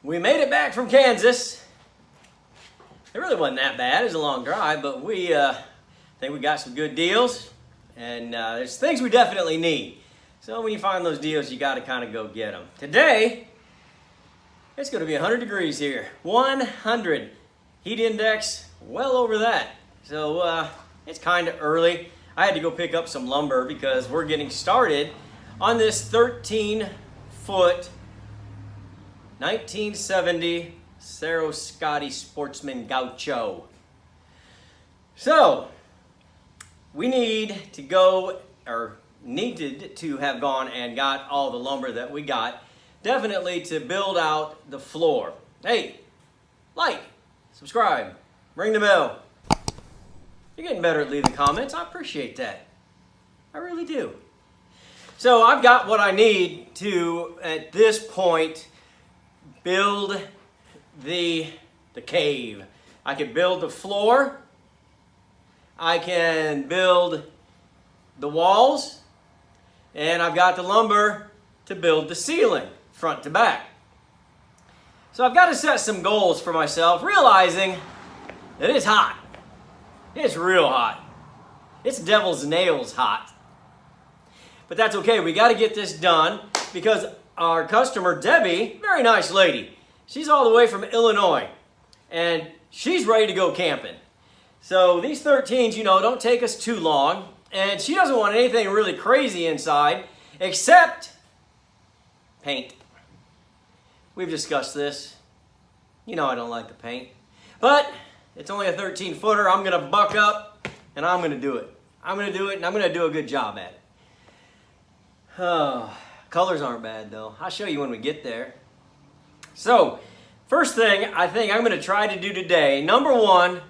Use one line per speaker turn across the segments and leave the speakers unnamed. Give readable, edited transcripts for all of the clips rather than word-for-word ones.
We made it back from Kansas. It really wasn't that bad. It was a long drive, but we think we got some good deals, and there's things we definitely need. So when you find those deals, you got to kind of go get them. Today, it's going to be 100 degrees here. 100. Heat index, well over that. So it's kind of early. I had to go pick up some lumber because we're getting started on this 13-foot 1970 Serro Scotty Sportsman Gaucho. So, we need to go, or needed to have gone and got all the lumber that we got, definitely to build out the floor. Hey, like, subscribe, ring the bell. You're getting better at leaving comments. I appreciate that. I really do. So I've got what I need to, at this point, build the cave. I can build the floor. I can build the walls. And I've got the lumber to build the ceiling, front to back. So I've got to set some goals for myself, realizing that it's hot. It's real hot. It's devil's nails hot. But that's okay. We got to get this done because our customer, Debbie, very nice lady. She's all the way from Illinois, and she's ready to go camping. So these 13s, don't take us too long, and she doesn't want anything really crazy inside except paint. We've discussed this. I don't like the paint, but it's only a 13-footer. I'm going to buck up, and I'm going to do it. I'm going to do it, and I'm going to do a good job at it. Oh, colors aren't bad, though. I'll show you when we get there. So, first thing I think I'm going to try to do today, number one,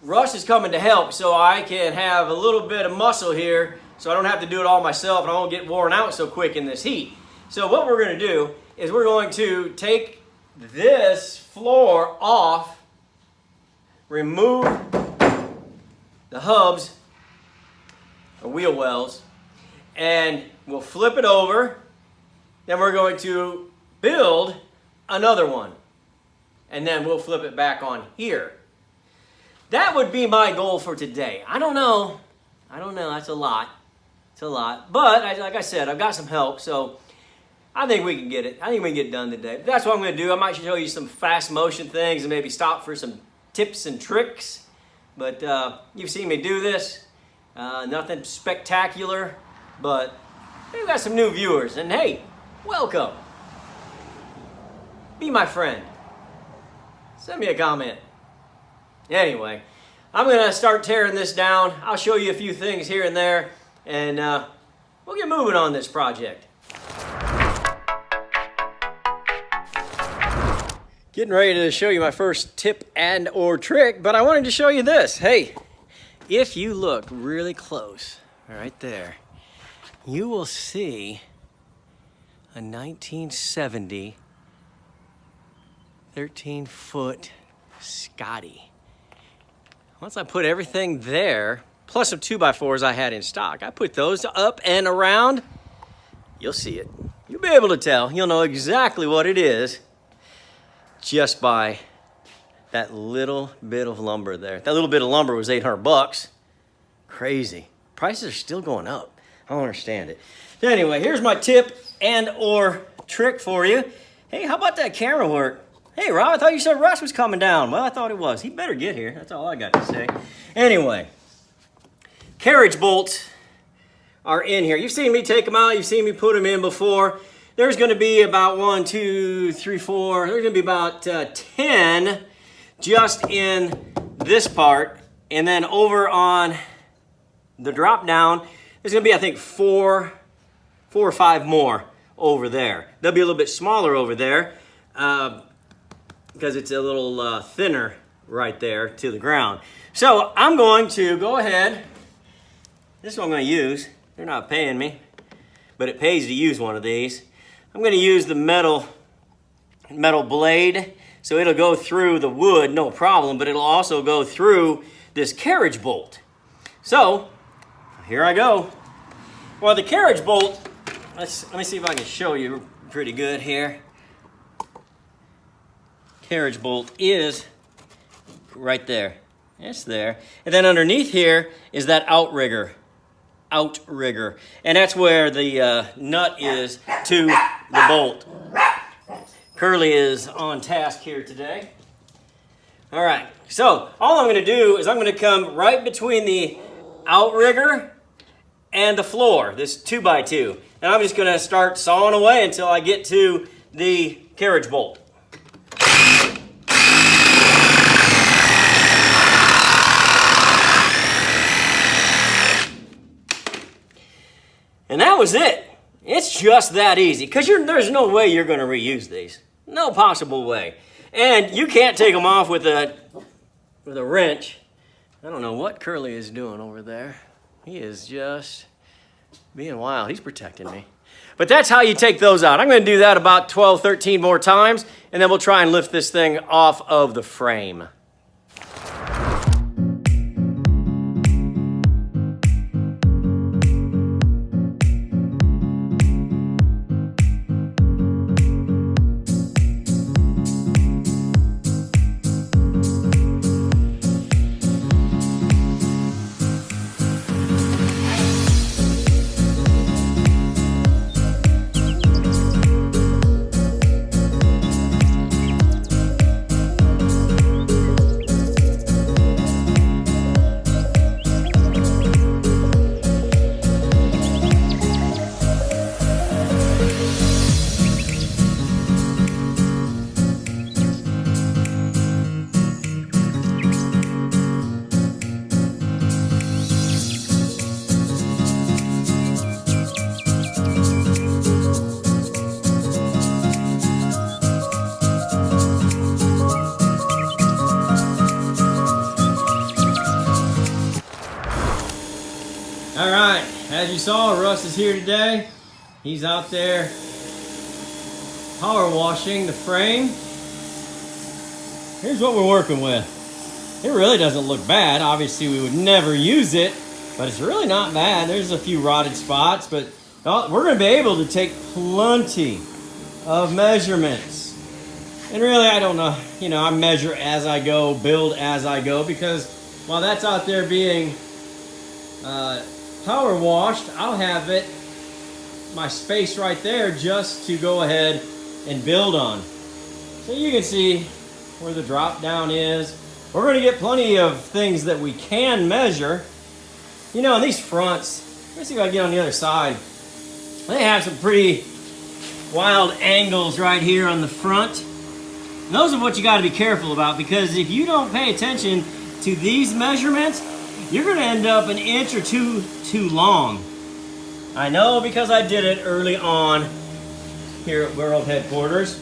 Russ is coming to help so I can have a little bit of muscle here so I don't have to do it all myself and I won't get worn out so quick in this heat. So what we're going to do is we're going to take this floor off, remove the hubs or wheel wells, and we'll flip it over. Then we're going to build another one, and then we'll flip it back on here. That would be my goal for today. I don't know. That's a lot. It's a lot. But like I said, I've got some help, so I think we can get it. I think we can get it done today. But that's what I'm going to do. I might show you some fast motion things and maybe stop for some tips and tricks. But you've seen me do this. Nothing spectacular, but we've got some new viewers. And hey, welcome. Be my friend. Send me a comment. Anyway, I'm going to start tearing this down. I'll show you a few things here and there, and we'll get moving on this project. Getting ready to show you my first tip and or trick, but I wanted to show you this. Hey, if you look really close, right there, you will see a 1970 13-foot Scotty. Once I put everything there, plus some 2x4s I had in stock, I put those up and around, you'll see it. You'll be able to tell. You'll know exactly what it is just by that little bit of lumber there. That little bit of lumber was $800. Crazy. Prices are still going up. I don't understand it. So anyway, here's my tip and or trick for you. Hey, how about that camera work? Hey, Rob, I thought you said Russ was coming down. Well, I thought it was. He better get here. That's all I got to say. Anyway, carriage bolts are in here. You've seen me take them out. You've seen me put them in before. There's going to be about 1, 2, 3, 4. There's going to be about 10 just in this part. And then over on the drop down, there's going to be, I think, 4 or 5 more over there. They'll be a little bit smaller over there. Because it's a little thinner right there to the ground. So I'm going to go ahead. This is what I'm going to use. They're not paying me, but it pays to use one of these. I'm going to use the metal blade, so it'll go through the wood, no problem, but it'll also go through this carriage bolt. So here I go. Well, the carriage bolt, let me see if I can show you pretty good here. carriage bolt is right there. It's there. And then underneath here is that outrigger. And that's where the nut is to the bolt. Curly is on task here today. All right, so all I'm gonna do is I'm gonna come right between the outrigger and the floor, this 2x2. And I'm just gonna start sawing away until I get to the carriage bolt. And that was it. It's just that easy, because there's no way you're gonna reuse these. No possible way. And you can't take them off with a wrench. I don't know what Curly is doing over there. He is just being wild. He's protecting me. But that's how you take those out. I'm gonna do that about 12, 13 more times, and then we'll try and lift this thing off of the frame. All right, as you saw, Russ is here today. He's out there power washing the frame. Here's what we're working with. It really doesn't look bad. Obviously, we would never use it, but it's really not bad. There's a few rotted spots, but we're gonna be able to take plenty of measurements. And really, I don't know, I measure as I go, build as I go, because while that's out there being power washed, I'll have my space right there just to go ahead and build on. So you can see where the drop down is. We're going to get plenty of things that we can measure. And these fronts, let's see if I can get on the other side. They have some pretty wild angles right here on the front. And those are what you got to be careful about, because if you don't pay attention to these measurements, you're going to end up an inch or two too long. I know, because I did it early on here at World Headquarters.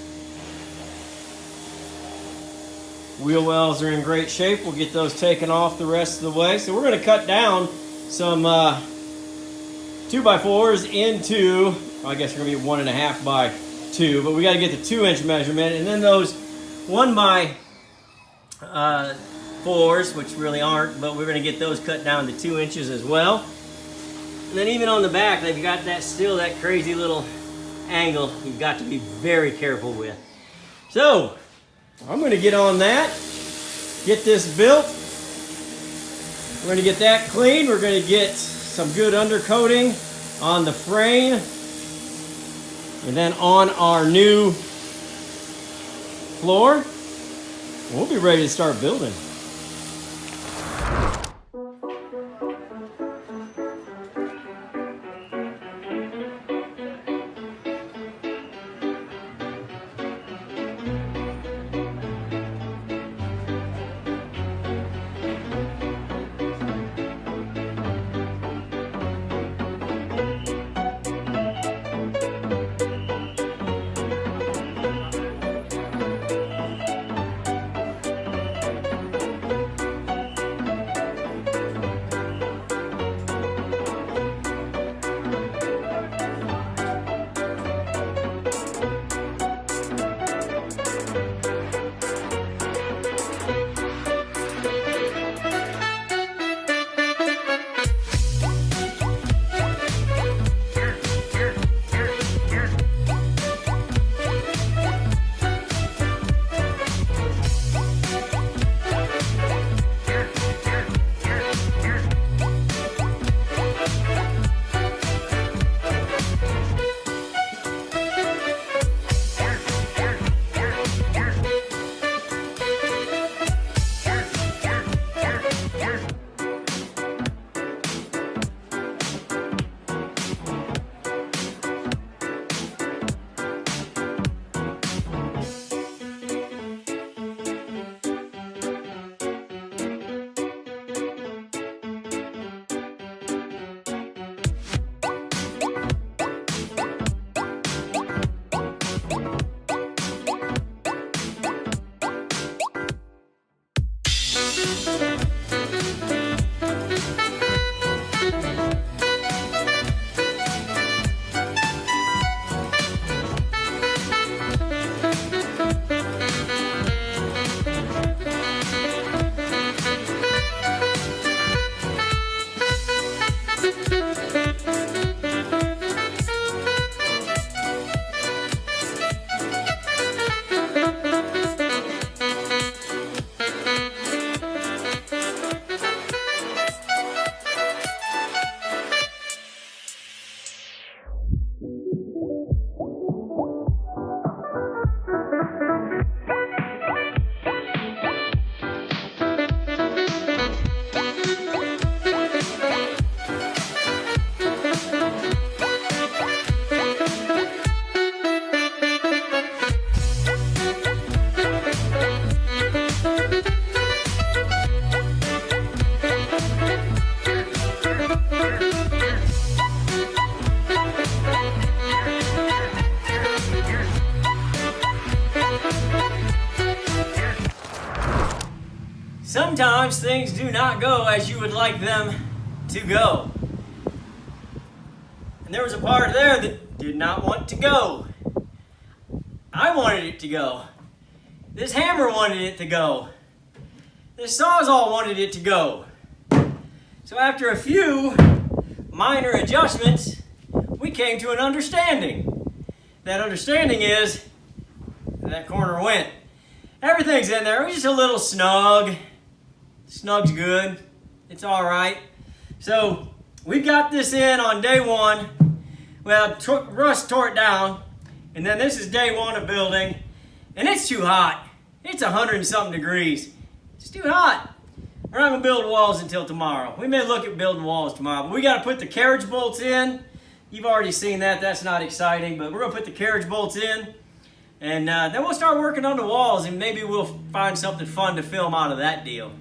Wheel wells are in great shape. We'll get those taken off the rest of the way. So we're going to cut down some 2x4s into, I guess they're going to be 1.5 by 2, but we got to get the 2-inch measurement, and then those 1x4s, which really aren't, but we're going to get those cut down to 2 inches as well. And then even on the back, they've got that crazy little angle you've got to be very careful with. So I'm going to get on that, get this built. We're going to get that cleaned. We're going to get some good undercoating on the frame, and then on our new floor, we'll be ready to start building. sometimes things do not go as you would like them to go. And there was a part there that did not want to go. I wanted it to go. This hammer wanted it to go. This Sawzall wanted it to go. So after a few minor adjustments, we came to an understanding. That understanding is that corner went. Everything's in there. It was just a little snug. Snug's good. It's all right. So we've got this in on day one. Well, Russ tore it down, and then this is day one of building, and it's too hot. It's 100 and something degrees. It's too hot. We're not gonna build walls until tomorrow. We may look at building walls tomorrow, but we gotta put the carriage bolts in. You've already seen that. That's not exciting, but we're gonna put the carriage bolts in, and then we'll start working on the walls, and maybe we'll find something fun to film out of that deal.